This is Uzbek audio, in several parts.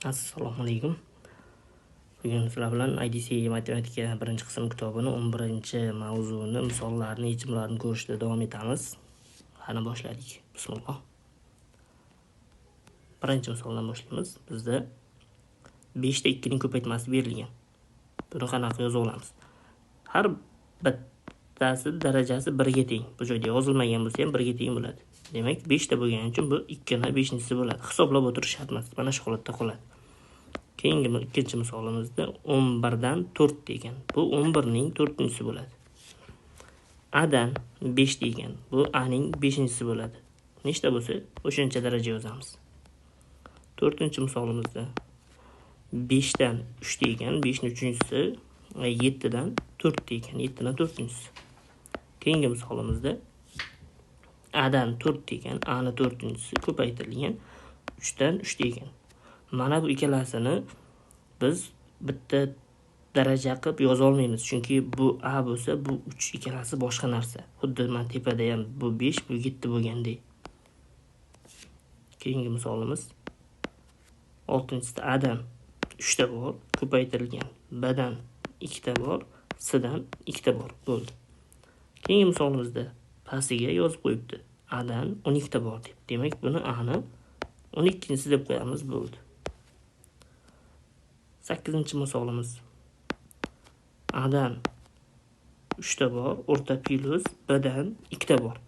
Assalomu alaykum. Bugun sizlar bilan IDC matematika 1-qism kitobini 11-mavzuni misollarni, yechimlarini ko'rishda davom etamiz. Qani boshladik. Bismillah. Birinchi misoldan boshlaymiz. Bizda 5 ta 2 ning ko'paytmasi berilgan. Buni qanaqa yoza olamiz? Har bittasi darajasi 1 ga teng. Bu joyda yozilmagan bo'lsa ham 1 ga teng bo'ladi. Demak, 5 ta bo'lgani uchun bu 2 ning 5-si bo'ladi. Hisoblab o'tirish shart emas. Mana shu holatda qoladi. Keyingi ikkinchi misolimizda 11 dan 4 degan. Bu 11 ning 4-si bo'ladi. A dan 5 degan. Bu A ning 5-si bo'ladi. Nechta bo'lsa, o'shancha daraja yozamiz. 4-misolimizda 5 dan 3 degan, 5 ning 3-si, 7 dan 4 degan, 7 dan 4-si. Keyingi misolimizda A dan 4 degan, A ning 4-si ko'paytirilgan, 3 dan 3 degan. Mana bu ikkalasini biz bitta daraja qilib yoza olmaymiz, chunki bu A bo'lsa, bu 3 ikkalasi boshqa narsa. Xuddi men tepada ham bu 5, bu 7 bo'lgandek. Keyingi misolimiz 6-sida A dan 3 ta bor, ko'paytirilgan. B dan 2 ta bor, C dan 2 ta bor bo'ldi. Keyingi misolimizda pastiga yozib qo'yibdi. A dan 12 ta bor deb. Demak, buni A ni 12-si deb qo'yamiz, bo'ldi. 8-misolimiz. A dan 3 ta bor, o'rta plus, B dan 2 ta bor.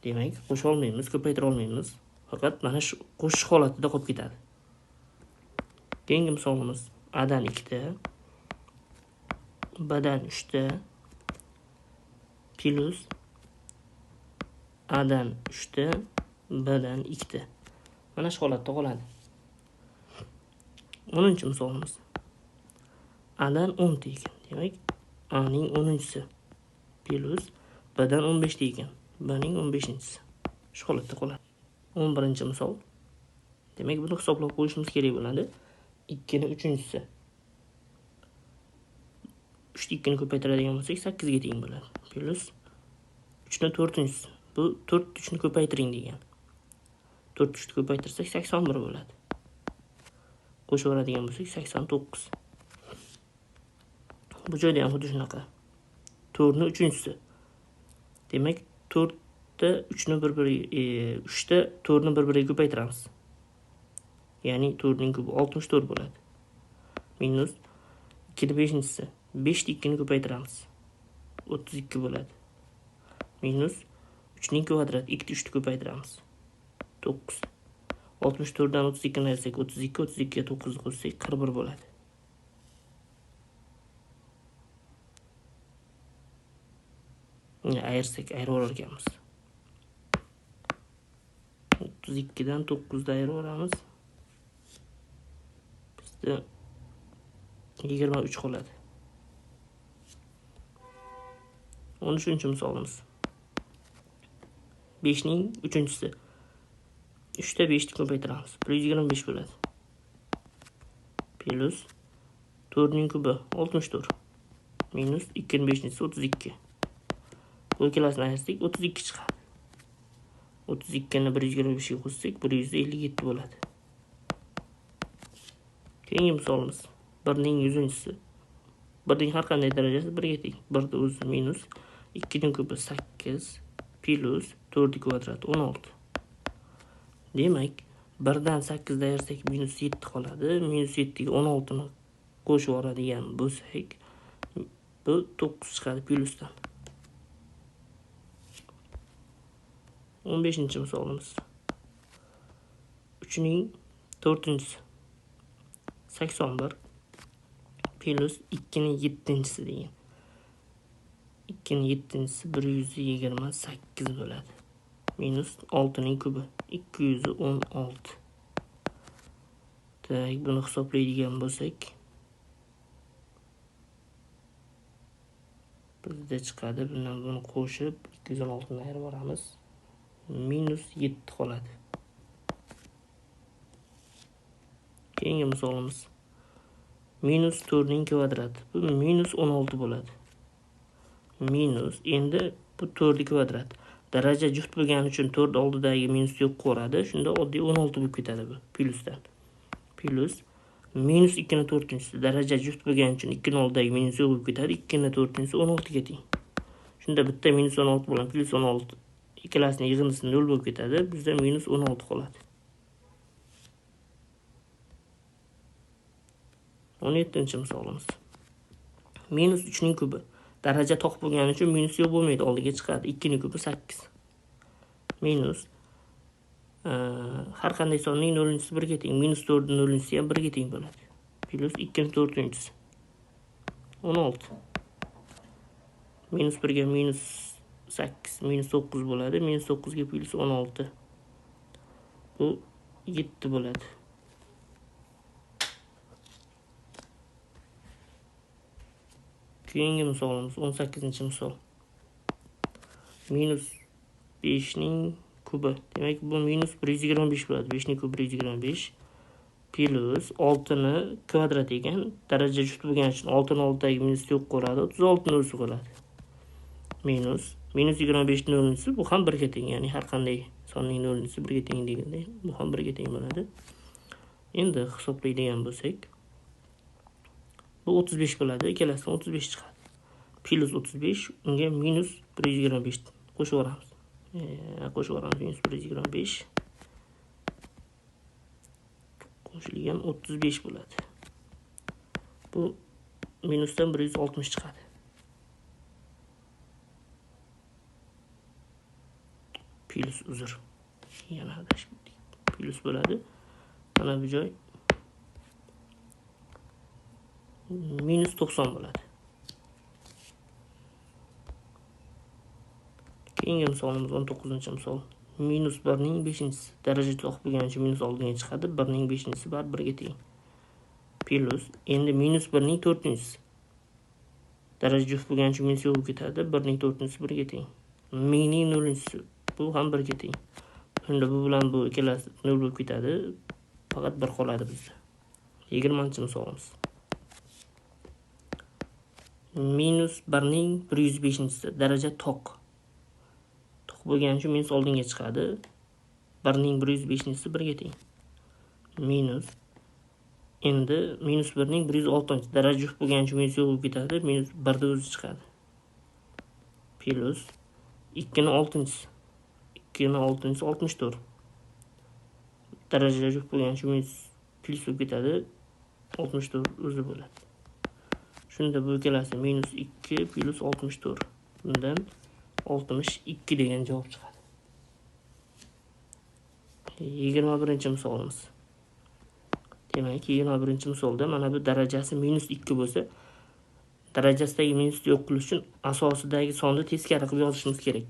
Demak, qo'sha olmaymiz, ko'paytira olmaymiz. Faqat mana shu qo'shish holatida qolib ketadi. Keyingi misolimiz A dan 2 ta, B dan 3 ta plus A dan 3 ta, B dan 2 ta. Mana shu holatda qoladi. 10-misolimiz. A dan 10 degan. Demak, A ning 10-si plus B dan 15 degan. B ning 15-si. Shu holatda qoladi. 11-misol. Demak, buni hisoblab qo'yishimiz kerak bo'ladi. 2 ning 3-si. 3 ni 2 ni ko'paytiradigan bo'lsak, 8 ga teng bo'ladi. Plus 3 ning 4-si. Bu 4 3 ni ko'paytiring degan. 4 3 ni ko'paytirsak 81 bo'ladi. Qo'shib oladigan bo'lsak 89. Bu joyda ham xuddi shunaqa. 4 ning 3-si. Demak, 4 ta 3 ni 3 ta 4 ni 1-biriga ko'paytiramiz. Ya'ni 4 ning kubi 64 bo'ladi. Minus 2 ning 5-si. 5 ni 2 ni ko'paytiramiz. 32 bo'ladi. Minus 3 ning kvadrati. 2 ni 3 ni ko'paytiramiz. 9. 64 dan 32 ni ayirsak 32, 32 ga 9 qo'shsak 41 bo'ladi. Ayirsak ayirib olar ekanmiz. 32 dan 9 ni ayirib olamiz. Bizda 23 qoladi. 13-misolimiz. 5 ning 3-si. 3 ta 5 ni ko'paytiramiz. 125 bo'ladi. Plus 4 ning kubi 64. Minus 2 ning 5-si 32. Bu ikkalasini ayirsak 32 chiqadi. 32 ni 125 ga qo'shsak 157 bo'ladi. Keyingi misolimiz 1 ning 100-si. 1 ning har qanday darajasi 1 ga teng. 1 ni o'zi minus 2 ning kubi 8 plus 4 ning kvadrati 16. Demak, 1 dan 8 ni ayirsak minus 7 qoladi. Minus 7 ga 16 ni qo'shib oladigan bo'lsak, bu 9 chiqadi plusdan. 15-misolimiz. 3 ning 4-si. 81 plus 2 ning 7-si degan. 2 ning 7-si 128 bo'ladi. Minus 6 ning kubi 216. Tak, buni hisoblaydigan bo'lsak, bizda chiqadi. Bundan buni qo'shib 216 ni ayirib olamiz. Minus 7 qoladi. Keyingi misolimiz. Minus 4 ning kvadrati. Bu minus 16 bo'ladi. Minus, endi bu 4 ning kvadrati. Daraja juft bo'lgani uchun 4 oldidagi minus yo'q qoladi. Shunda oddiy 16 bo'lib ketadi bu plusdan. Plus minus 2 to'rtinchisi daraja juft bo'lgani uchun 2 oldidagi minus yo'q bo'lib ketadi. 2 to'rtinchisi 16 ga teng. Shunda bitta minus 16 bilan plus 16 ikkalasining yig'indisi 0 bo'lib ketadi. Bizda minus 16 qoladi. 17-misolimiz. Minus 3 ning kubi. Daraja toq bo'lgani uchun minus yo'q bo'lmaydi, oldiga chiqadi. 2 ning kubi 8. Minus har qanday sonning 0-chisi 1 ga teng. Minus 4 ning 0-chisi ham 1 ga teng bo'ladi. Plus 2 ning 4-chisi 16. Minus 1 ga minus 8, minus 9 bo'ladi. Minus 9 ga plus 16. Bu 7 bo'ladi. Keyingi misolimiz 18-misol. Minus 5 ning kubi. Demak, bu minus 125 bo'ladi. 5 ning kubi 125 plus 6 ni kvadrat ekan. Daraja juft bo'lgani uchun 6 ning oldidagi minus yo'q qoladi. 36 ning o'zi qoladi. Minus 25 ning 0-chisi bu ham 1 ga teng. Ya'ni har qanday sonning 0-chisi 1 ga teng deganda bu ham 1 ga teng bo'ladi. Endi hisoblaydigan bo'lsak, bu 35 bo'ladi. Ikkalasidan 35 chiqadi. Plus 35 unga minus 125 qo'shib yuboramiz. Minus 125 qo'shilgan 35 bo'ladi. Bu minusdan 160 chiqadi. Plus uzr. Yana adashib plus bo'ladi. Mana bu joy minus 90 bo'ladi. Keyingi misolimiz 19-misol. Minus 1 ning 5-chisi. Daraja toq bo'lgani uchun minus oldinga chiqadi. 1 ning 5-chisi bari 1 ga teng. Plus endi minus 1 ning 4-chisi. Daraja juft bo'lgani uchun minus yo'q bo'lib ketadi. 1 ning 4-chisi 1 ga teng. Min ning 0-chisi bu ham 1 ga teng. Endi bu bilan bu ikkalasi 0 bo'lib ketadi. Faqat 1 qoladi bizda. 20-misolimiz. Minus 1 ning 105-chisi. Daraja toq bo'lgani uchun minus oldinga chiqadi. 1 ning 105-chisi 1 ga teng. Minus endi minus 1 ning 106-chi. Daraja juft bo'lgani uchun minus yo'q bo'lib ketadi. Minus 1 da o'zi chiqadi. Plus 2 ning 6-chisi. 2 ning 6-chisi 64. Daraja juft bo'lgani uchun minus plus bo'lib ketadi. 64 o'zi bo'ladi. Shunda bu ikkalasi minus 2 plus 64. Bundan 62 degan javob chiqadi. 21-misolimiz. Demak, 21-misolda mana bu darajasi minus 2 bo'lsa, darajasidagi minusni yo'q qilish uchun asosidagi sonni teskari qilib yozishimiz kerak.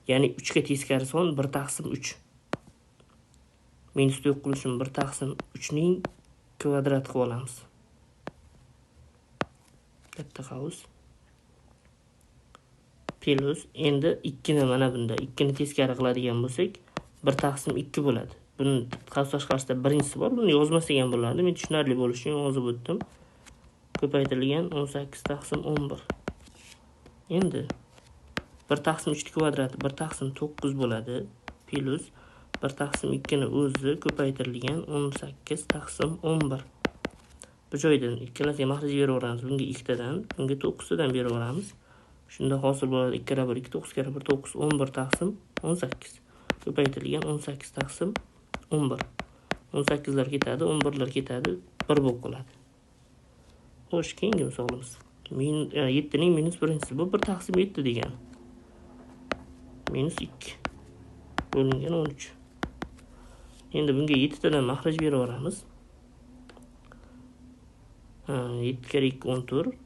Ya'ni 3 ga teskari son 1 taqsim 3. Minusni yo'q qilish uchun 1 taqsim 3 ning kvadrat qilib olamiz. Katta qavs. Plus endi 2 ni mana bunda 2 ni teskari qiladigan bo'lsak 1 taqsim 2 bo'ladi. Buni qavs tashqarisida birinchisi bor. Buni yozmasak ham bo'ladi. Men tushunarli bo'lishi uchun yozib o'tdim. Ko'paytirilgan 18 taqsim 11. Endi 1 taqsim 3 kvadrati 1 taqsim 9 bo'ladi. Plus 1 taqsim 2 ni o'zi ko'paytirilgan 18 taqsim 11. Bu joydan ikkalasiga maxraj beraveramiz. Bunga 2 tadan, bunga 9 tadan beraveramiz. Shunda hosil bo'ladi 2 kara 1 2 9 kara 1 9 11 taqsim 18. Ko'paytirilgan 18 taqsim 11. 18 lar ketadi, 11 lar ketadi, 1 bo'lib qoladi. Xo'sh, keyingi misolimiz. 7 ning minus 1-chisi bu 1 taqsim 7 degan. Minus 2 bo'lingan 13. Endi bunga 7 tadan maxraj beraveramiz. 7 kara 2 14.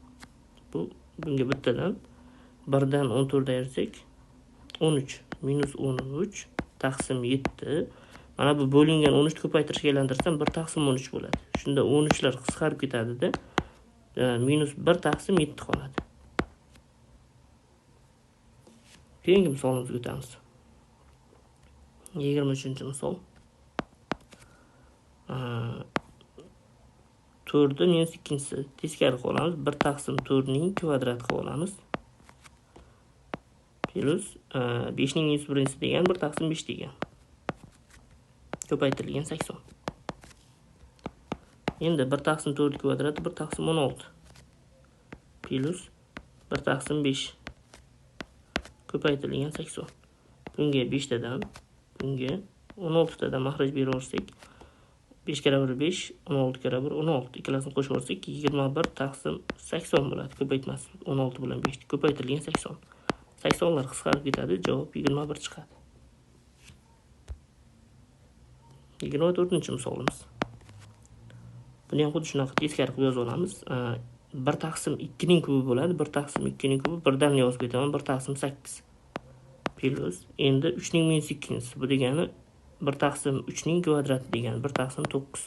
Bunga bittadan 1 dan 14 ayirsak 13 minus 13 taqsim 7. Mana bu bo'lingan 13 ko'paytirishga aylantirsam 1 taqsim 13 bo'ladi. Shunda 13 lar qisqarib ketadi-da. Minus 1 taqsim 7 qoladi. Keyingi misolimizga o'tamiz. 23-misol. 4 minus 2-chisi teskari qilib olamiz. 1 taqsim 4 ning kvadrat qilib olamiz. Plus 5 ning minus 1-chisi degan 1 taqsim 5 degan. Ko'paytirilgan 80. Endi 1 taqsim 4 kvadrati 1 taqsim 16 plus 1 taqsim 5 ko'paytirilgan 80. Bunga 5 tadan, bunga 16 tadan mahraj beraversak, 5 kere 1 5, 16 kere 1 16. Ikkalasini qo'shaversak 21 taqsim 80 bo'ladi. Ko'paytmasi 16 bilan 5 ko'paytirilgan 80. 80lar qisqarib ketadi, javob 21 chiqadi. 24-misolimiz. Buni ham xuddi shunaqa teskari qilib yozib olamiz. 1 taqsim 2 ning kubi bo'ladi. 1 taqsim 2 ning kubi birdan yozib ketaman. 1 taqsim 8 plus endi 3 ning minus 2-si. Bu degani 1 taqsim 3 ning kvadrati degani 1 taqsim 9.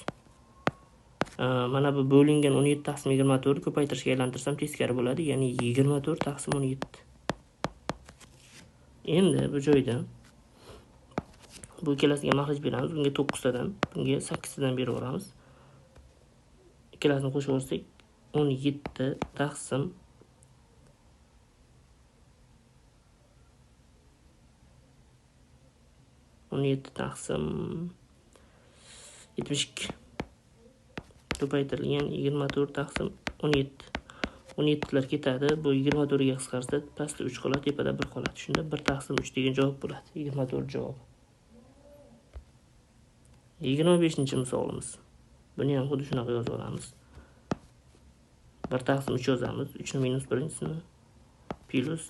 Mana bu bo'lingan 17 taqsim 24 ko'paytirishga aylantirsam teskari bo'ladi, ya'ni 24 taqsim 17. Endi bu joyda bu ikkalasiga mahraj beramiz. Bunga 9 tadan, bunga 8 tadan beraveramiz. Ikkalasini qo'shaversak 17 taqsim 17 taqsim 72 ko'paytirilgan 24 taqsim 17. 17lar ketadi. Bu 24 ga qisqarsa pastda 3 qoladi, tepada 1 qoladi. Shunda 1 taqsim 3 degan javob bo'ladi. 24 javob. 25-misolimiz. Buni ham xuddi shunaqa yozib olamiz. 1 taqsim 3 yozamiz. 3 ni minus 1-sini plus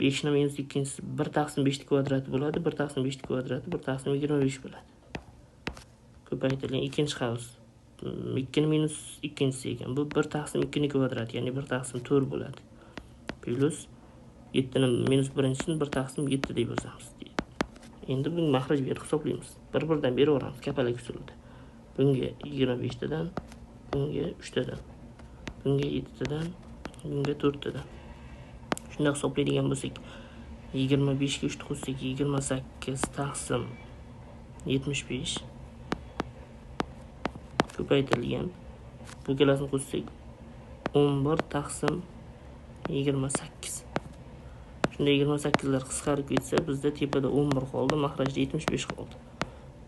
5 ni minus 2-si 1 taqsim 5 kvadrati bo'ladi. 1 taqsim 5 kvadrati 1 taqsim 25 bo'ladi. Ko'paytirilgan ikkinchi qavs. 2 ni minus 2-si ekan. Bu 1 taqsim 2 ning kvadrati, ya'ni 1 taqsim 4 bo'ladi. Plus 7 ni minus 1-sini 1 taqsim 7 deb yozamiz. Endi bunga mahraj berib hisoblaymiz. Bir-biridan beraveramiz kapalak usulida. Bunga 25 tadan, bunga 3 tadan, bunga 7 tadan, bunga 4 tadan. Shunda hisoblaydigan bo'lsak, 25 ga 3 qo'shsak 28 taqsim 75 ko'paytirilgan. Bu ikkalasini qo'shsak 11 taqsim 28. Shunda 28lar qisqarib ketsa, bizda tepada 11 qoldi, mahrajda 75 qoldi.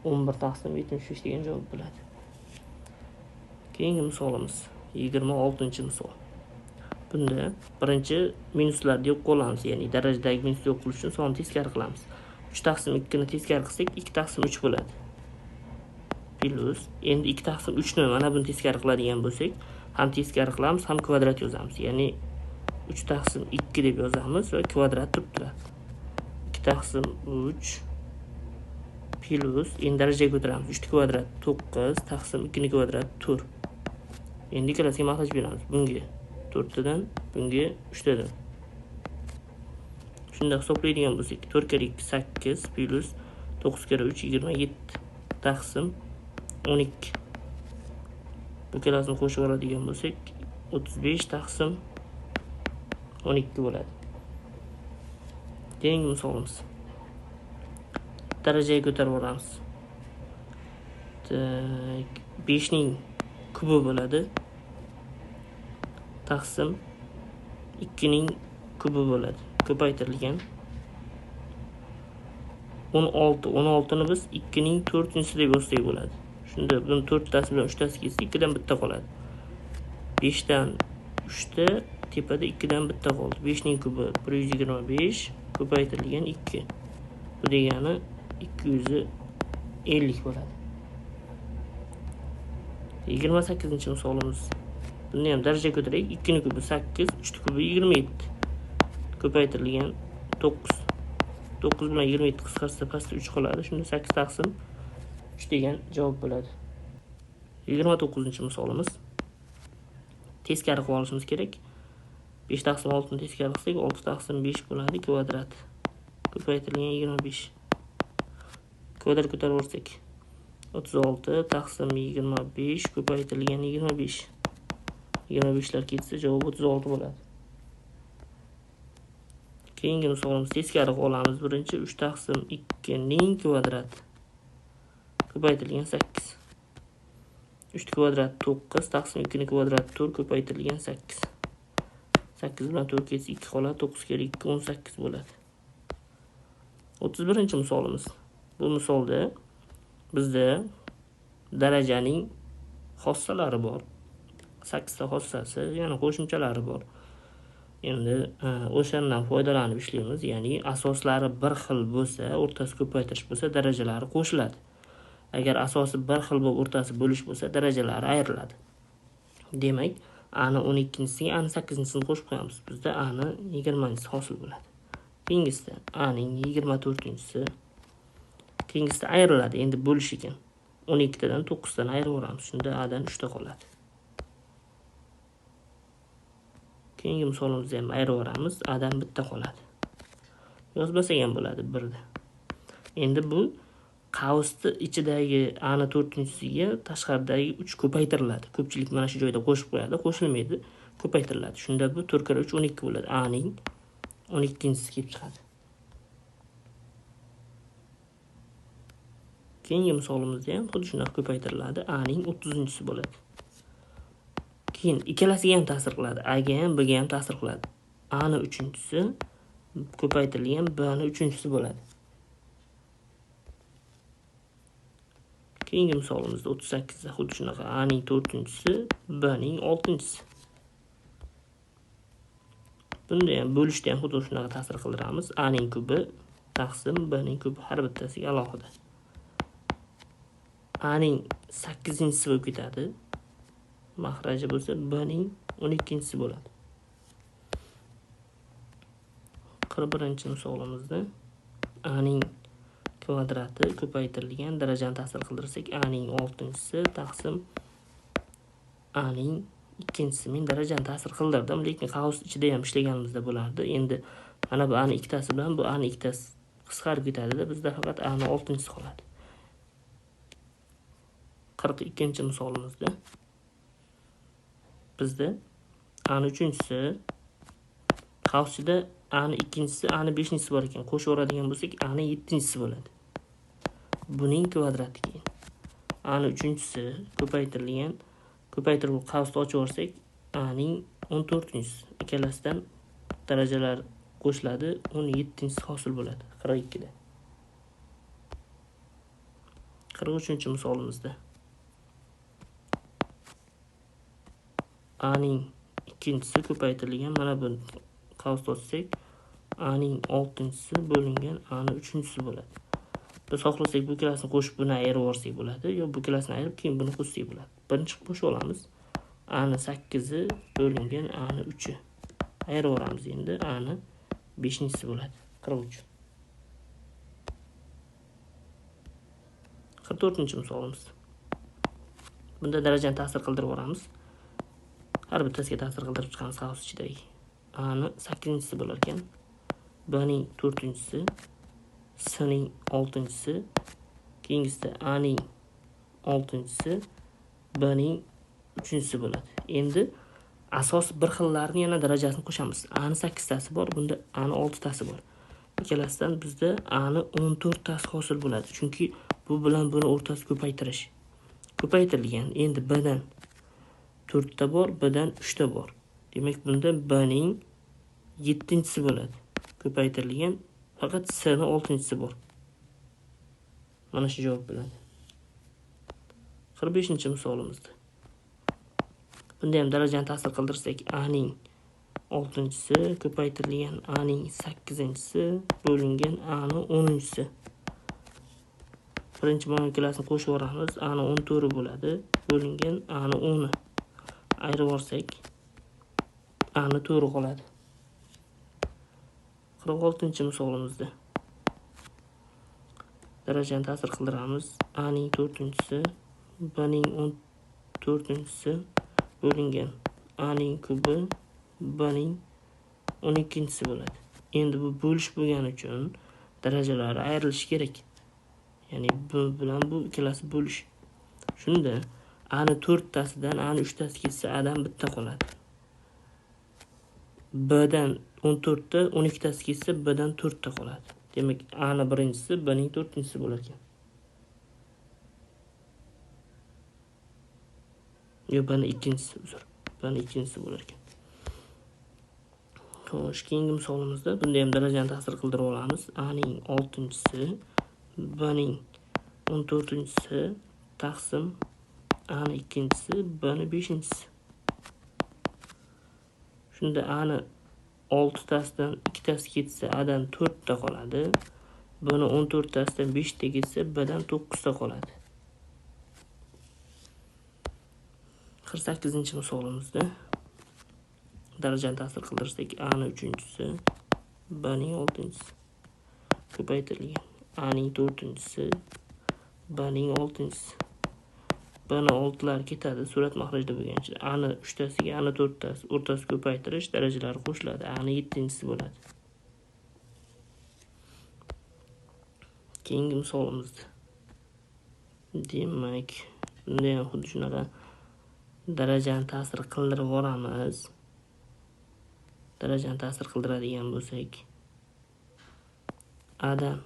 11 taqsim 75 degan javob bo'ladi. Keyingi misolimiz 26-misol. Bunda birinchi minuslarni yo'q qilamiz, ya'ni darajadagi minusni yo'q qilish uchun sonni teskari qilamiz. 3 taqsim 2 ni teskari qilsak 2 taqsim 3 bo'ladi. Plus endi 2 taqsim 3 ni mana buni teskari qiladigan bo'lsak, ham teskari qilamiz, ham kvadrat yozamiz. Ya'ni 3 taqsim 2 deb yozamiz va kvadrat turib turadi. 2 taqsim 3 plus endi darajaga ko'taramiz. 3 kvadrat 9 taqsim 2 ni kvadrat 4. Endi ikkalasiga mahraj beramiz. Bunga 4 tadan, bunga 3 tadan. Shunda hisoblaydigan bo'lsak, 4 kere 2 8 plus 9 kere 3 27 taqsim 12. Bu ikkalasini qo'shib oladigan bo'lsak, 35 taqsim 12 bo'ladi. Keyingi misolimiz. Darajaga ko'tarib olamiz. 5 ning kubi bo'ladi. Taqsim 2 ning kubi bo'ladi. Ko'paytirilgan 16. 16 ni biz 2 ning 4-si deb yozsak bo'ladi. Shunda buni 4 tasi bilan 3 tasi ketsa 2 dan bitta qoladi. 5 dan 3 ta, tepada 2 dan bitta qoldi. 5 ning kubi 125 ko'paytirilgan 2. Bu degani 250 bo'ladi. 28-misolimiz. Buni ham darajaga ko'taraylik. 2 ning kubi 8, 3 ning kubi 27. Ko'paytirilgan 9. 9 bilan 27 qisqarsa pastda 3 qoladi. Shunda 8 taqsim 3 degan javob bo'ladi. 29-misolimiz. Teskari qilib olishimiz kerak. 5 taqsim 6 ni teskari qilsak 6 taqsim 5 bo'ladi kvadrat. Ko'paytirilgan 25. Kvadrat ko'tarib olsak 36 taqsim 25 ko'paytirilgan 25. 25lar ketsa javob 36 bo'ladi. Keyingi misolimiz teskari qilib olamiz. Birinchi 3 taqsim 2 ning kvadrati ko'paytirilgan 8. 3 kvadrat 9 taqsim 2 ning kvadrati 4 ko'paytirilgan 8. 8 bilan 4 ketsa 2 qoladi. 9 kere 2 18 bo'ladi. 31-misolimiz. Bu misolda bizda darajaning xossalari bor. 8 ta xossasi, yana qo'shimchalari bor. Endi o'shandan foydalanib ishlaymiz. Ya'ni asoslari bir xil bo'lsa, o'rtasi ko'paytirish bo'lsa, darajalari qo'shiladi. Agar asosi bir xil bo'lib o'rtasi bo'lish bo'lsa, darajalari ayriladi. Demak, ani 12-siga ani 8-sini qo'shib qo'yamiz. Bizda ani 20-si hosil bo'ladi. Keyingisida aning 24-si. Keyingisida ayriladi. Endi bo'lish ekan. 12 dan 9 dan ayirib o'ramiz. Shunda a dan 3 ta qoladi. Keyingi misolimizda ham ayirib o'ramiz. a dan 1 ta qoladi. Yozmasak ham bo'ladi 1 da. Endi bu qavsni ichidagi ani 4-siga tashqaridagi 3 ko'paytiriladi. Ko'pchilik mana shu joyda qo'shib qo'yadi, qo'shilmaydi, ko'paytiriladi. Shunda bu 4 kira 3 12 bo'ladi. Aning 12-si kelib chiqadi. Keyingi misolimizda ham xuddi shunday ko'paytiriladi. Aning 30-si bo'ladi. Keyin ikkalasiga ham ta'sir qiladi. A ga ham, b ga ham ta'sir qiladi. A ni 3-si ko'paytirilgan b ni 3-si bo'ladi. Keyingi misolimizda 38 da xuddi shunaqa. A ning 4-si, b ning 6-si. Bunda ham bo'lishda ham xuddi shunaqa ta'sir qildiramiz. A ning kubi taqsim b ning kubi har bittasiga alohida. A ning 8-si bo'lib ketadi. Mahraji bo'lsa b ning 12-si bo'ladi. 41-misolimizda a ning kvadrati ko'paytirilgan darajani ta'sir qildirsak, a ning 6-si taqsim a ning 2-si men darajani ta'sir qildirdim, lekin qavs ichida ham ishlaganimizda bo'lardi. Endi mana bu a ning 2tasi bilan bu a ning 2tasi qisqarib ketadi-da, bizda faqat a ning 6-si qoladi. 42-misolimizda bizda a ning 3-si qavsida a ning 2-si, a ning 5-si bor ekan. Qo'shib o'radigan bo'lsak, a ning 7-si bo'ladi. Buning kvadrati keyin a ning 3-si ko'paytirilgan, ko'paytirib qavsni ochib o'rsak, a ning 14-si. Ikkalasidan darajalar qo'shiladi, 17-si hosil bo'ladi 42 da. 43-misolimizda a ning 2-si ko'paytirilgan, mana bu qavsni ochsak, a ning 6-si bo'lingan a ning 3-si bo'ladi. Biz xohlasak bu ikkalasini qo'shib buni ayirib olsak bo'ladi, yo bu ikkalasini ayirib keyin buni qo'shsak bo'ladi. Birinchi qo'shib olamiz. A ning 8-i bo'lingan a ning 3-i. Ayirib olamiz endi. A ning 5-si bo'ladi. 43. 44-misolimiz. Bunda darajani ta'sir qildirib olamiz. Har bittasiga ta'sir qildirib chiqamiz qavs ichidagi. A ning 8-si bo'lar ekan. B ning 4-si, S ning 6-si, keyingisida A ning 6-si, B ning 3-si bo'ladi. Endi asos bir xillarni yana darajasini qo'shamiz. A ning 8tasi bor, bunda A ning 6tasi bor. Ikkalasidan bizda A ning 14tasi hosil bo'ladi. Chunki bu bilan buni o'rtasi ko'paytirish. Ko'paytirilgan. Endi B dan 4 ta bor, B dan 3 ta bor. Demak, bunda B ning 7-si bo'ladi. Ko'paytirilgan, faqat S ning 6-si bor. Mana shu javob bo'ladi. 45-misolimizda. Bunda ham darajani ta'sir qildirsak, A ning 6-si ko'paytirilgan A ning 8-si bo'lingan A ning 10-si. Birinchi bo'lgan ikkalasini qo'shib o'ramiz. A ning 14 bo'ladi, bo'lingan A ning 10. Ayirib olsak, A ning 4 qoladi. 46-misolimizda darajani ta'sir qildiramiz. A ning 4-si, B ning 14-si bo'lingan A ning kubi, B ning 12-si bo'ladi. Endi bu bo'lish bo'lgani uchun darajalari ayrilishi kerak. Ya'ni bu bilan bu ikkalasi bo'lish. Shunda A ning 4tasidan A ning 3tasi ketsa, A dan 1 ta qoladi. B dan 14 ta 12tasi ketsa, B dan 4 ta qoladi. Demak, A ning 1-si, B ning 4-si bo'lar ekan. Yo, B ning 2-si, uzr. B ning 2-si bo'lar ekan. Xo'sh, keyingi misolimizda bunda ham darajani ta'sir qildirib olamiz. A ning 6-si, B ning 14-si taqsim A'ni ikkinchisi, B'ni beshinchisi. Shunda A'ni 6tasidan 2tasi ketsa, A'dan 4ta qoladi. Buni 14tasidan 5ta ketsa, B'dan 9ta qoladi. 48-misolimizda darajani ta'sir qildirsak, A'ni 3-chisi, B'ning 6-chisi ko'paytirilgan. A'ning 4-chisi, B'ning 6-chisi. B'ni 6lar ketadi, surat mahrajda bo'lgancha. A'ni 3tasiga A'ni 4tasi, o'rtasi ko'paytirish darajalari qo'shiladi. A'ni 7-chisi bo'ladi. Keyingi misolimizda demak, bunda ham xuddi shunaqa darajani ta'sir qildirib olamiz. Darajani ta'sir qildiradigan bo'lsak, A'dan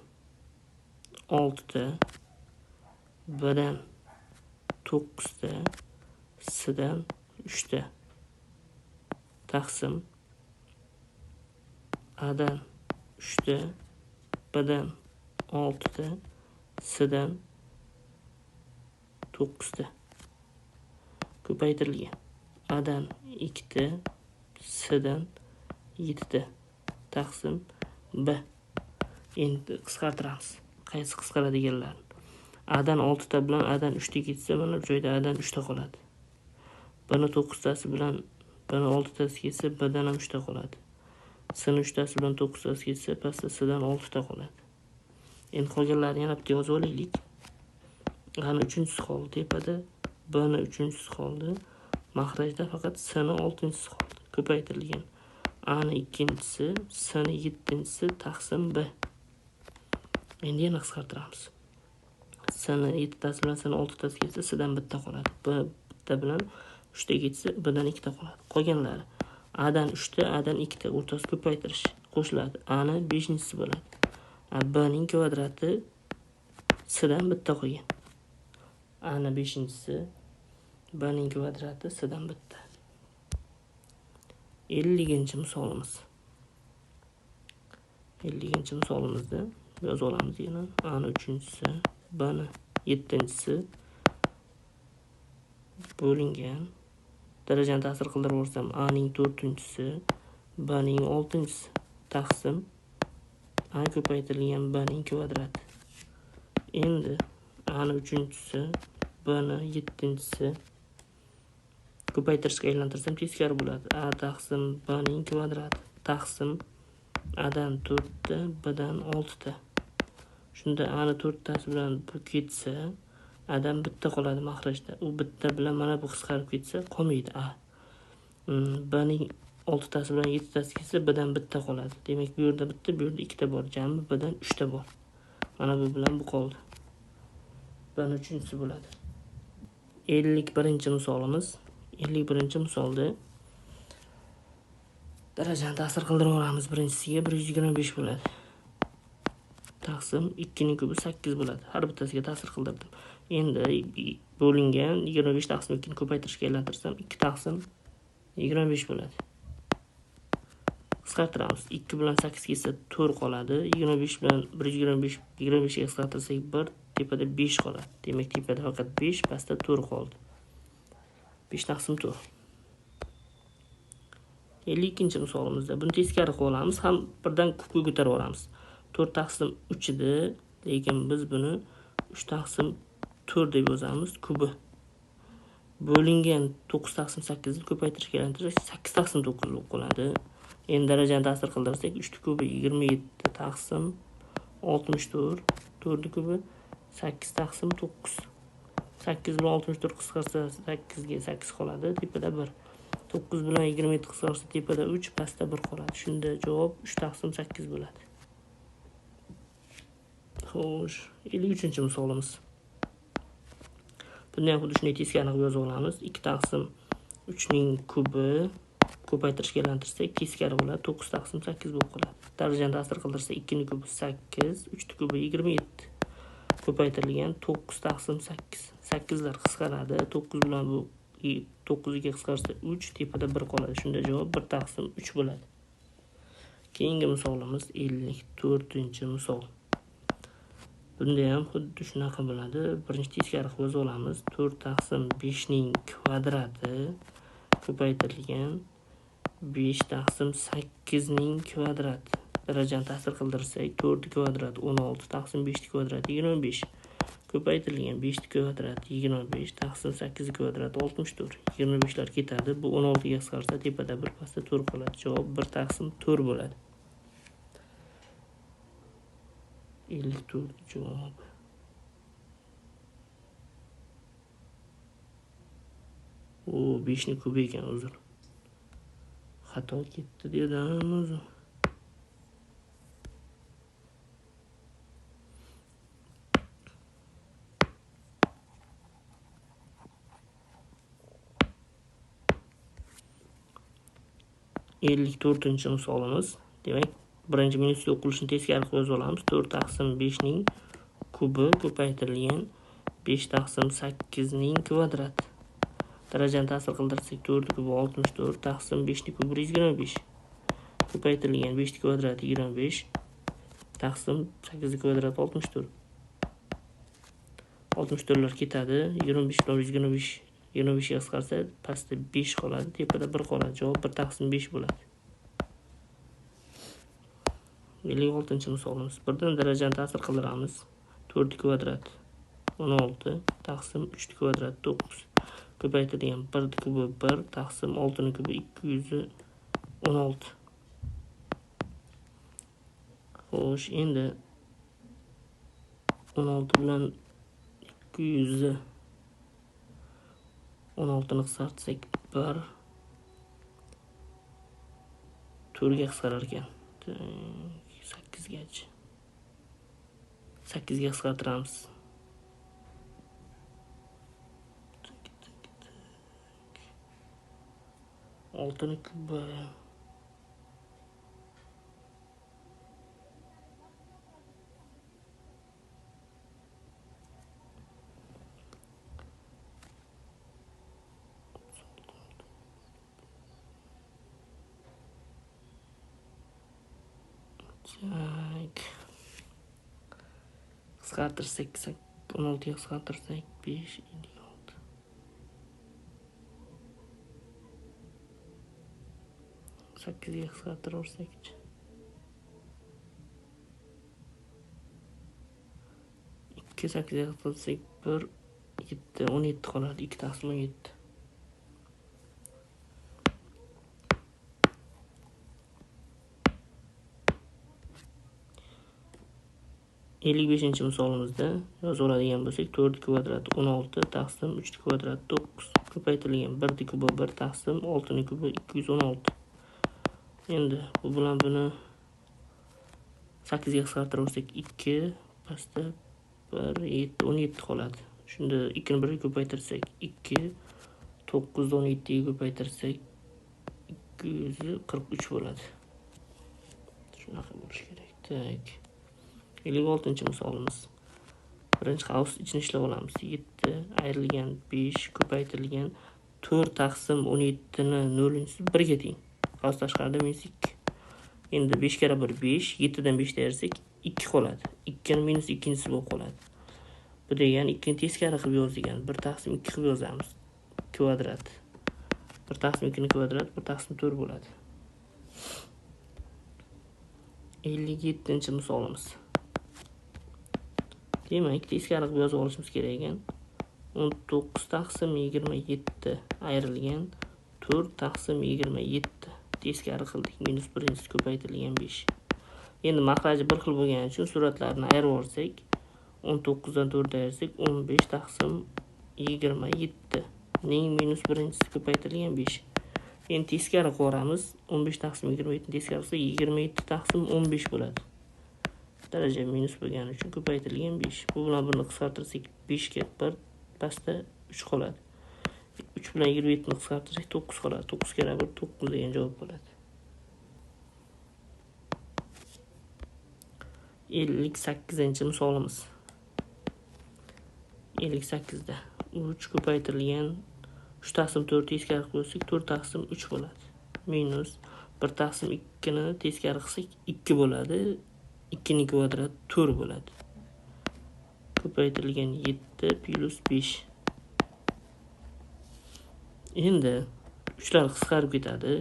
6ta, B'dan 9ta, C'dan 3ta taqsim A'dan 3ta, B'dan 6ta, C'dan 9ta ko'paytirilgan. A'dan 2ta, C'dan 7ta taqsim B. Endi qisqartiramiz. Qaysi qisqaradiganlarni? A'dan 6ta bilan A'dan 3ta ketsa, mana bu joyda A'dan 3ta qoladi. B'ni 9tasi bilan B'ni 6tasi ketsa, B'dan ham 3ta qoladi. C'ni 3tasi bilan 9tasi ketsa, pastda C'dan 6ta qoladi. Endi qolganlarni yana bitta yozib olaylik. A'ni 3-chisi qoldi tepada, B'ni 3-chisi qoldi. Mahrajda faqat C'ni 6-chisi qoldi. Ko'paytirilgan. A'ni 2-chisi, C'ni 7-chisi taqsim B. Endi yana qisqartiramiz. C'ni 7tasi bilan C'ni 6tasi ketsa, C'dan bitta qoladi. B bitta bilan 3ta ketsa, B'dan 2ta qoladi. Qolganlari A'dan 3ta, A'dan 2ta o'rtasi ko'paytirish qo'shiladi. A'ni 5-chisi bo'ladi. B'ning kvadrati C'dan bitta qolgan. A'ni 5-chisi, B'ning kvadrati C'dan bitta. 50-misolimiz. 50-misolimizda yozib olamiz yana. A'ni 3-chisi, B'ni 7-chisi bo'lingan. Darajani ta'sir qildirib o'rsam, A'ning 4-chisi, B'ning 6-chisi taqsim A ko'paytirilgan B'ning kvadrati. Endi A'ni 3-chisi, B'ni 7-chisi ko'paytirishga aylantirsam teskari bo'ladi. A taqsim B'ning kvadrati taqsim A'dan 4ta, B'dan 6ta. Shunda A'ni 4tasi bilan bu ketsa, A'dan bitta qoladi mahrajda. U bitta bilan mana bu qisqarib ketsa, qolmaydi A. B'ning 6tasi bilan 7tasi ketsa, B'dan bitta qoladi. Demak, bu yerda bitta, bu yerda ikkita bor. Jami B'dan 3ta bor. Mana bu bilan bu qoldi. B'ni 3-chisi bo'ladi. 51-misolimiz. 51-misolda darajani ta'sir qildirib olamiz. Birinchisiga 125 bo'ladi. Taqsim 2ning kubi 8 bo'ladi. Har bittasiga ta'sir qildirdim. Endi bo'lingan 25 taqsim 2ni ko'paytirishga aylantirsam, 2 taqsim 25 bo'ladi. Qisqartiramiz. 2 bilan 8 ketsa 4 qoladi. 25 bilan 125 25ga qisqartirsak 1, tepada 5 qoladi. Demak, tepada faqat 5, pastda 4 qoldi. 5 taqsim 4. 52-misolimizda buni teskari qilib olamiz, ham birdan kubga ko'tarib olamiz. 4 taqsim 3 edi, lekin biz buni 3 taqsim 4 deb yozamiz, kubi. Bo'lingan 9 taqsim 8 ni ko'paytirishga aylantirsak 8 taqsim 9 bo'lib qoladi. Endi darajani ta'sir qildirsak 3 ni kubi 27 taqsim 64, 4 ni kubi 8 taqsim 9. 8 bilan 64 qisqarsa 8 ga 8 qoladi, tepada 1. 9 bilan 27 qisqarsa tepada 3, pastda 1 qoladi. Shunda javob 3 taqsim 8 bo'ladi. Xo'sh, 53-misolimiz. Buni ham xuddi shunday teskari qilib yozib olamiz. 2 taqsim 3 ning kubi ko'paytirishga aylantirsak teskari bo'ladi, 9 taqsim 8 bo'lib qoladi. Darajani ta'sir qildirsa 2 ning kubi 8, 3 ning kubi 27. Ko'paytirilgan 9 taqsim 8. 8lar qisqaradi. 9 bilan bu 9 ga qisqarsa 3, tepada 1 qoladi. Shunda javob 1 taqsim 3 bo'ladi. Keyingi misolimiz 54-misol. Bunda ham xuddi shunaqa bo'ladi. Birinchi teskari qilib yozib olamiz. 4 taqsim 5 ning kvadrati ko'paytirilgan 5 taqsim 8 ning kvadrati. Darajani ta'sir qildirsak, 4 kvadrat 16 taqsim 5 kvadrati 25. Ko'paytirilgan 5 kvadrat 25 taqsim 8 kvadrat 64. 25 lar ketadi. Bu 16 ga qisqarsa tepada bir pastda 4 qoladi. Javob 1 taqsim 4 bo'ladi. 54 javob. O 5 ning kubi ekan, uzr. Xato ketdi dedim o'zi. Ellik to'rtinchi misolimiz. Demak, birinchi minus o'qilishini teskari qilib yozib olamiz. 4 taqsim 5 ning kubi ko'paytirilgan 5 taqsim 8 ning kvadrati. Darajani ta'sir qildirsak, 4 kubi 64 taqsim 5 ning kubi 125. Ko'paytirilgan 5 kvadrati 25 taqsim 8 kvadrat 64. 64 lar ketadi. 25 bilan 125 25 ga qisqarsa pastda 5 qoladi, tepada 1 qoladi. Javob 1 taqsim 5 bo'ladi. 56 misolimiz. Birdan darajani ta'sir qildiramiz. 4 kvadrat 16 taqsim 3 kvadrat 9. Ko'paytirilgan 1 kubi 1 taqsim 6 ning kubi 216. Xo'sh, endi 16 bilan 216 ni qisqartsak 1 4 ga qisqarar ekan. 8 gacha. 8 ga qisqartiramiz. 6 ning kubi 16 ga qisqartirsak 5 56. 8 ga qisqartiraversak 2 8 ga qisqartirsak 1 7 17 qoladi. 2 taqsim 17. Ellik beshinchi misolimizda yozib oladigan bo'lsak, 4 kvadrat 16 taqsim 3 kvadrat 9. Ko'paytirilgan 1 kubi 1 taqsim 6 ning kubi 216. Endi bu bilan buni 8 ga qisqartirsak 2 pastda 1 7 17 qoladi. Shunda 2 ni 1 ga ko'paytirsak 2 9 ni 17 ga ko'paytirsak 243 bo'ladi. Shunaqa bo'lishi kerak. Tak. 56 misolimiz. Birinchi havuz ichini ishlab olamiz. 7 ayrilgan 5 ko'paytirilgan 4 taqsim 17 ni 0-si 1 ga teng. Havuz tashqarida minus 2. Endi 5 kara 1 5, 7 dan 5 ayirsak 2 qoladi. 2 ni minus 2-si bo'lib qoladi. Bu degani 2 ni teskari qilib yozilgan. 1 taqsim 2 qilib yozamiz. Kvadrat. 1 taqsim 2 ni kvadrat 1 taqsim 4 bo'ladi. 57 misolimiz. Demak, teskari qilib yozib olishimiz kerak ekan. 19 taqsim 27 ayrilgan 4 taqsim 27. Teskari qildik. Minus 1-si ko'paytirilgan 5. Endi maxraji bir xil bo'lgani uchun suratlarni ayirib olsak, 19 dan 4 ayirsak 15 taqsim 27 ning minus 1-si ko'paytirilgan 5. Endi teskari qilamiz. 15 taqsim 27 ni teskari qilsak 27 taqsim 15 bo'ladi. Daraja minus bo'lgani uchun ko'paytirilgan 5. Bu bilan buni qisqartirsak 5 ga 1 pastda 3 qoladi. 3 bilan 27 ni qisqartirsak 9 qoladi. 9 kara 1 9 degan javob bo'ladi. 58 misolimiz. 58 da 3 ko'paytirilgan 3 taqsim 4 teskari qilsak 4 taqsim 3 bo'ladi. Minus 1 taqsim 2 ni teskari qilsak 2 bo'ladi. 2 ning kvadrat 4 bo'ladi. ko'paytirilgan 7 plus 5. Endi uchlar qisqarib ketadi.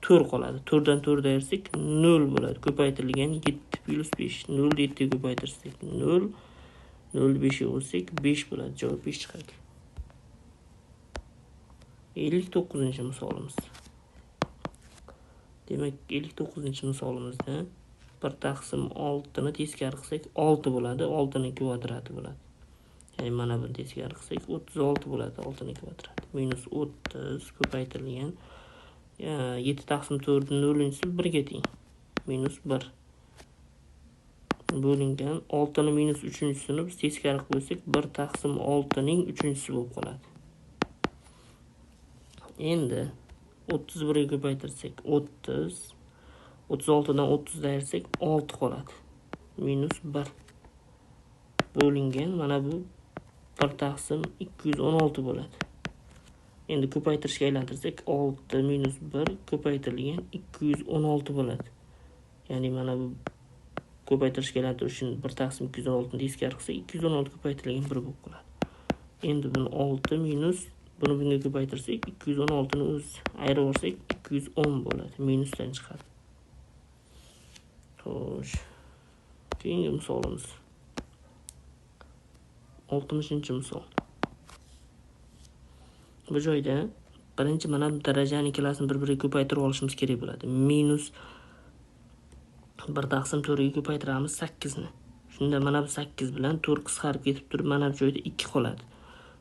4 qoladi. 4 dan 4 ayirsak 0 bo'ladi. Ko'paytirilgan 7 plus 5. 0 ni 7 ga ko'paytirsak 0. 0 ni 5 ga qo'shsak 5 bo'ladi. Javob 5 chiqadi. 59-misolimiz. Demak, 59-misolimizda 1 taqsim 6 ni teskari qilsak 6 bo'ladi. 6 ning kvadrati bo'ladi. Ya'ni mana buni teskari qilsak 36 bo'ladi. 6 ning kvadrati minus 30 ko'paytirilgan 7 taqsim 4 ning 0-si 1 ga teng. Minus 1 bo'lingan 6 ning minus 3-sini biz teskari qilib qo'ysak 1 taqsim 6 ning 3-si bo'lib qoladi. Endi 31 ga ko'paytirsak 30, 36 dan 30 ni ayirsak 6 qoladi. Minus 1 bo'lingan mana bu 1 taqsim 216 bo'ladi. Endi ko'paytirishga aylantirsak 6 minus 1 ko'paytirilgan 216 bo'ladi. Ya'ni mana bu ko'paytirishga aylantirish uchun 1 taqsim 216 ni teskari qilsak 216 ko'paytirilgan 1 bo'lib qoladi. Endi buni 6 minus buni bunga ko'paytirsak 216 ni o'z ayirib olsak 210 bo'ladi. Minusdan chiqadi. Xo'sh. Keyingi misolimiz. 60-misol. Bu joyda birinchi mana bu darajani ikkalasini bir-biriga ko'paytirib olishimiz kerak bo'ladi. Minus 1 taqsim 4 ga ko'paytiramiz 8 ni. Shunda mana bu 8 bilan 4 qisqarib ketib turib, mana bu joyda 2 qoladi.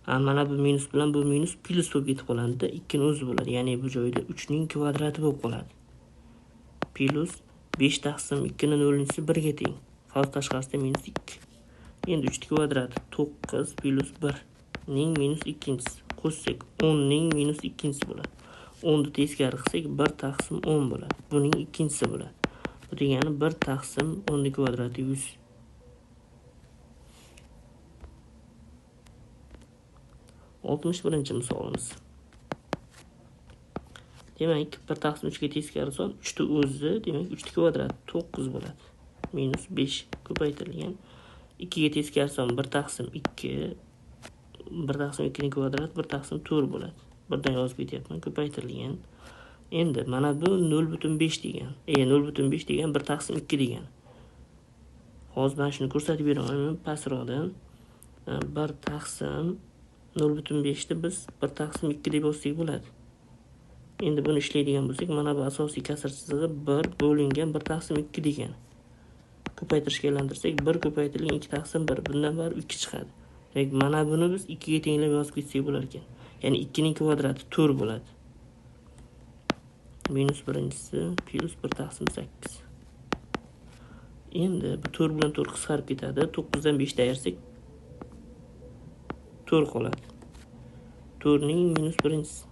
Mana bu minus bilan bu minus plus bo'lib ketib qoladi-da, 2 ni o'zi bo'ladi. Ya'ni bu joyda 3 ning kvadrati bo'lib qoladi. Plus 5 taqsim 2 ning 0-si 1 ga teng. Faz tashqarisida minus 2. Endi 3 kvadrati 9 plus 1 ning minus 2-si. Qo'shsak 10 ning minus 2-si bo'ladi. 10 ni teskari qilsak 1 taqsim 10 bo'ladi. Buning 2-si bo'ladi. Bu degani 1 taqsim 10 ning kvadrati 100. Oltmish birinchi misolimiz. Demak, 1 taqsim 3 ga teskari son 3 ni o'zi, demak 3 ning kvadrati 9 bo'ladi. Minus 5 ko'paytirilgan 2 ga teskari son 1 taqsim 2. 1 taqsim 2 ning kvadrati 1 taqsim 4 bo'ladi. Birdan yozib ketyapman. Ko'paytirilgan. Endi mana bu 0.5 degan. 0.5 degan 1 taqsim 2 degan. Hozir men shuni ko'rsatib beraman pastroqdan. 1 taqsim 0.5 ni biz 1 taqsim 2 deb yozsak bo'ladi. Endi buni ishlaydigan bo'lsak, mana bu asosiy kasr chizig'i 1 bo'lingan 1 taqsim 2 degan. Ko'paytirishga aylantirsak 1 ko'paytirilgan 2 taqsim 1. Bundan bari 2 chiqadi. Demak, mana buni biz 2 ga tenglab yozib ketsak bo'lar ekan. Ya'ni 2 ning kvadrati 4 bo'ladi. Minus birinchisi plus 1 taqsim 8. Endi bu 4 bilan 4 qisqarib ketadi. 9 dan 5 ni ayirsak 4 qoladi. 4 ning minus birinchisi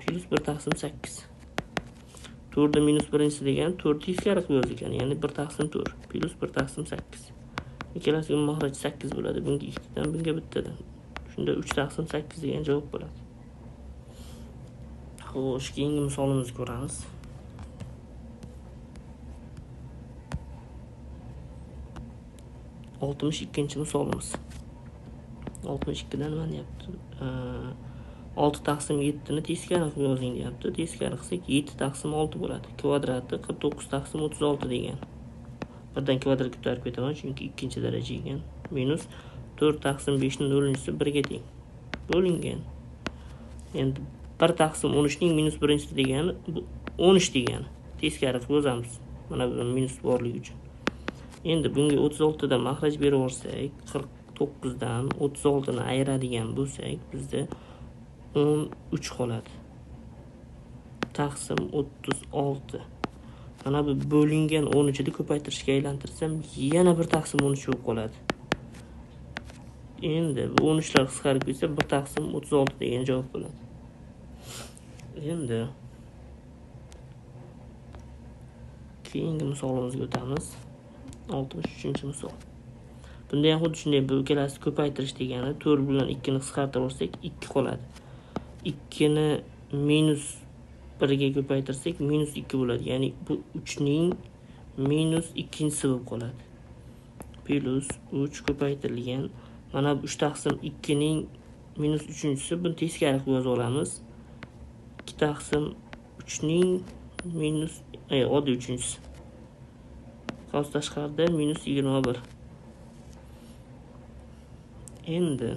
plus 1 taqsim 8. 4 da minus birinchisi degan 4 teskari qilib yozilgan. Ya'ni 1 taqsim 4 plus 1 taqsim 8. Ikkalasining mahraji 8 bo'ladi. Bunga 2 dan, bunga 1 dan. Shunda 3 taqsim 8 degan javob bo'ladi. Xo'sh, keyingi misolimizni ko'ramiz. Oltmish ikkinchi misolimiz. 62 dan nima deyapti? 6 taqsim 7 ni teskari qilib yozing deyapti. Teskari qilsak 7 taqsim 6 bo'ladi. Kvadrati 49 taqsim 36 degan. Birdan kvadrat ko'tarib ketaman, chunki ikkinchi daraja ekan. Minus 4 taqsim 5 ning 0-si 1 ga teng. Bo'lingan. Endi 1 taqsim 13 ning minus 1-si degani bu 13 degani. Teskari qilib yozamiz. Mana bu minus borligi uchun. Endi bunga 36 dan mahraj berib olsak, 49 dan 36 ni ayiradigan bo'lsak, bizda 13 qoladi. Taqsim 36. Mana bu bo'lingan 13 ni ko'paytirishga aylantirsam, yana 1 taqsim 13 bo'lib qoladi. Endi bu 13 lar qisqarib ketsa 1 taqsim 36 degan javob bo'ladi. Endi keyingi misolimizga o'tamiz. 63-misol. Bunda ham xuddi shunday, bu ikkalasi ko'paytirish degani 4 bilan 2 ni qisqartirib olsak 2 qoladi. 2 ni minus 1 ga ko'paytirsak minus 2 bo'ladi. Ya'ni bu 3 ning minus 2-si bo'lib qoladi. plus 3 ko'paytirilgan. Mana bu 3 taqsim 2 ning minus 3-si, buni teskari qilib yoza olamiz. 2 taqsim 3 ning minus oddiy 3-si. Qavs tashqarida minus 21. Endi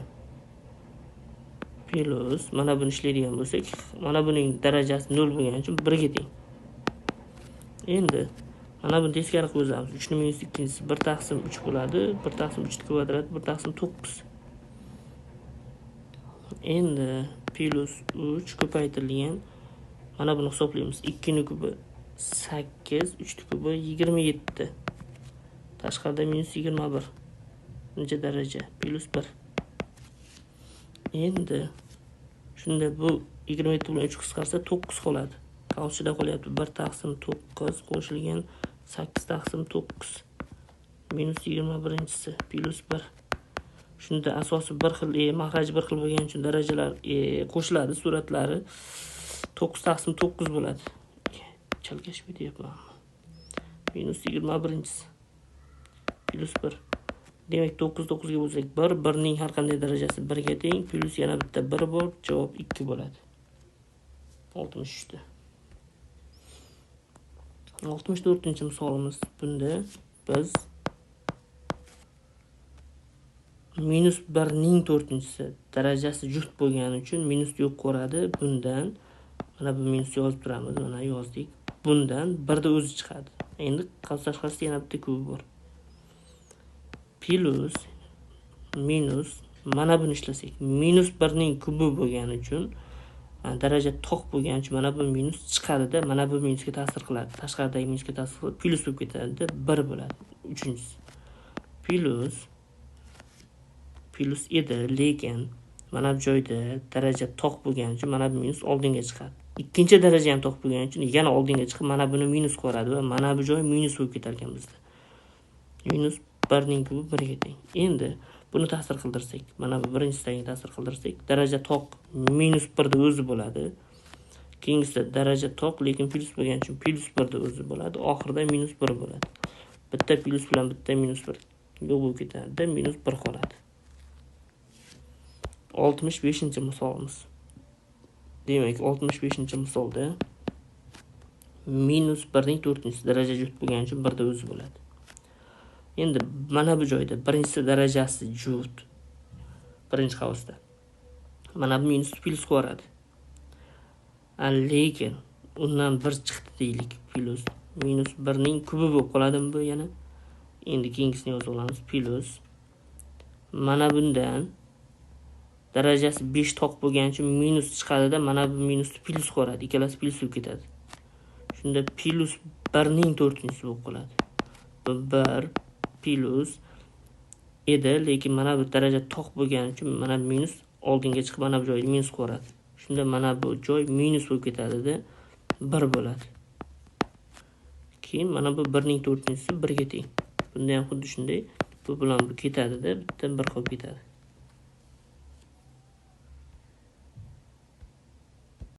plus mana buni ishlaydigan bo'lsak, mana buning darajasi 0 bo'lgani uchun 1 ga teng. Endi mana buni teskari qilib yozamiz. 3 ning minus 2-si 1 taqsim 3 bo'ladi. 1 taqsim 3 kvadrat 1 taqsim 9. Endi plus 3 ko'paytirilgan. Mana buni hisoblaymiz. 2 ning kubi 8, 3 ning kubi 27. Tashqarida minus 21. Necha daraja? Plus 1. Endi shunda bu 27 bilan 3 qisqarsa 9 qoladi. Qavsida qolyapti 1 taqsim 9 qo'shilgan 8 taqsim 9 minus 21-si plus 1. Shunda asosi bir xil, mahraji bir xil bo'lgani uchun darajalar qo'shiladi, suratlari 9 taqsim 9 bo'ladi. Chalkashib deyapman. Minus 21-si plus 1. Demak 9 9 ga bo'lsak 1, 1 ning har qanday darajasi 1 ga teng, plus yana bitta 1 bor, javob 2 bo'ladi. 63 ta. 64-misolimiz. Bunda biz minus 1 ning 4-si darajasi juft bo'lgani uchun minus yo'q ko'radi. Bundan mana bu minus yozib turamiz. Mana yozdik. Bundan 1 da o'zi chiqadi. Endi qavs tashqarisida yana bitta kubi bor. Plus minus mana buni ishlasak, minus 1 ning kubi bo'lgani uchun daraja toq bo'lgani uchun mana bu minus chiqadi-da, mana bu minusga ta'sir qiladi. Tashqaridagi minusga ta'sir qilib plus bo'lib ketadi-da, 1 bo'ladi. 3-si. Plus edi, lekin mana bu joyda daraja toq bo'lgani uchun mana bu minus oldinga chiqadi. Ikkinchi daraja ham toq bo'lgani uchun yana oldinga chiqib mana buni minus ko'radi va mana bu joy minus bo'lib ketar ekan bizda. Minus 1 ning kubi 1 ga teng. Endi buni ta'sir qildirsak, mana bu birinchisiga ta'sir qildirsak, daraja toq minus 1 da o'zi bo'ladi. Keyingisida daraja toq, lekin plus bo'lgani uchun plus 1 da o'zi bo'ladi. Oxirida minus 1 bo'ladi. Bitta plus bilan bitta minus 1 yo'q bo'lib ketadi, minus 1 qoladi. 65-misolimiz. Demak, 65-misolda minus 1 ning 4-si daraja juft bo'lgani uchun 1 da o'zi bo'ladi. Endi mana bu joyda birinchisi darajasi juft. Birinchi qavsda. Mana bu minus plus ko'radi. Lekin undan 1 chiqdi deylik. Plus minus 1 ning kubi bo'lib qoladimi bu yana? Endi keyingisini yozib olamiz. Plus mana bundan darajasi 5 toq bo'lgani uchun minus chiqadi-da, mana bu minusni plus ko'radi. Ikkalasi plus bo'lib ketadi. Shunda plus 1 ning 4-si bo'lib qoladi. Bu 1 plus edi, lekin mana bu daraja toq bo'lgani uchun mana minus oldinga chiqib mana bu joyda minus ko'radi. Shunda mana bu joy minus bo'lib ketadi-da, 1 bo'ladi. Keyin mana bu 1 ning 4-si 1 ga teng. Bunda ham xuddi shunday, bu bilan bu ketadi-da, bitta 1 qolib ketadi.